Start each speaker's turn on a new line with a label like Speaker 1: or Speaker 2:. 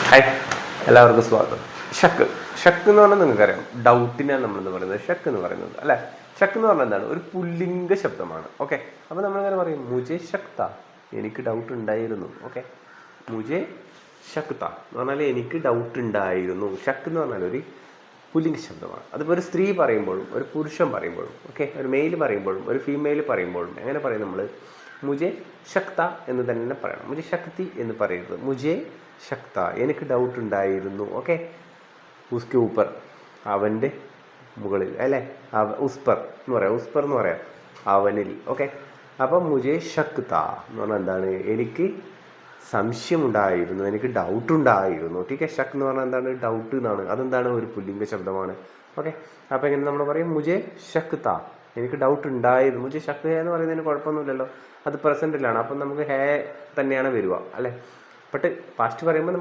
Speaker 1: Hi, എല്ലാവർക്കും സ്വാഗതം. ഷക്ക് ഷക്ക് എന്ന് പറഞ്ഞാൽ നിങ്ങൾക്കറിയാം, ഡൗട്ടിനാണ് നമ്മളെന്ന് പറയുന്നത് ഷക്ക് എന്ന് പറയുന്നത് അല്ലേ. ഷക്ക് എന്ന് പറഞ്ഞാൽ എന്താണ്? ഒരു പുല്ലിംഗ ശബ്ദമാണ്. ഓക്കെ, അപ്പോൾ നമ്മളിങ്ങനെ പറയും മുജെ ശക്ത, എനിക്ക് ഡൗട്ട് ഉണ്ടായിരുന്നു. ഓക്കെ, മുജെ ശക്ത എന്ന് പറഞ്ഞാൽ എനിക്ക് ഡൗട്ട് ഉണ്ടായിരുന്നു. ഷക്ക് എന്ന് പറഞ്ഞാൽ ഒരു പുല്ലിംഗ ശബ്ദമാണ്. അതിപ്പോൾ ഒരു സ്ത്രീ പറയുമ്പോഴും ഒരു പുരുഷൻ പറയുമ്പോഴും, ഓക്കെ, ഒരു മെയിൽ പറയുമ്പോഴും ഒരു ഫീമെയിൽ പറയുമ്പോഴും എങ്ങനെ പറയും? നമ്മൾ മുജെ ശക്ത എന്ന് തന്നെ പറയണം. മുജെ ശക്തി എന്ന് പറയരുത്. മുജെ ശക്ത, എനിക്ക് ഡൗട്ട് ഉണ്ടായിരുന്നു. ഓക്കെ, ഉസ്കെ ഊപ്പർ, അവൻ്റെ മുകളിൽ അല്ലേ. ഉസ്പർ എന്ന് പറയാം, ഉസ്പർ എന്ന് പറയാം, അവനിൽ. ഓക്കെ, അപ്പം മുജെ ശക്ത എന്ന് പറഞ്ഞാൽ എന്താണ്? എനിക്ക് സംശയമുണ്ടായിരുന്നു, എനിക്ക് ഡൗട്ട് ഉണ്ടായിരുന്നു. ടീക്കെ, ഷക്ക് എന്ന് പറഞ്ഞാൽ എന്താണ്? ഡൗട്ട് എന്നാണ്. അതെന്താണ്? ഒരു പുല്ലിംഗ ശബ്ദമാണ്. ഓക്കെ, അപ്പം എങ്ങനെ നമ്മൾ പറയും? മുജെ ശക്ത, എനിക്ക് ഡൗട്ട് ഉണ്ടായിരുന്നു. മുജെ ശക്ക് ഹേ എന്ന് പറയുന്നതിന് കുഴപ്പമൊന്നുമില്ലല്ലോ, അത് പ്രസൻറ്റിലാണ്. അപ്പം നമുക്ക് ഹേ തന്നെയാണ് വരിക അല്ലേ. ബട്ട് പാസ്റ്റ് പറയുമ്പോൾ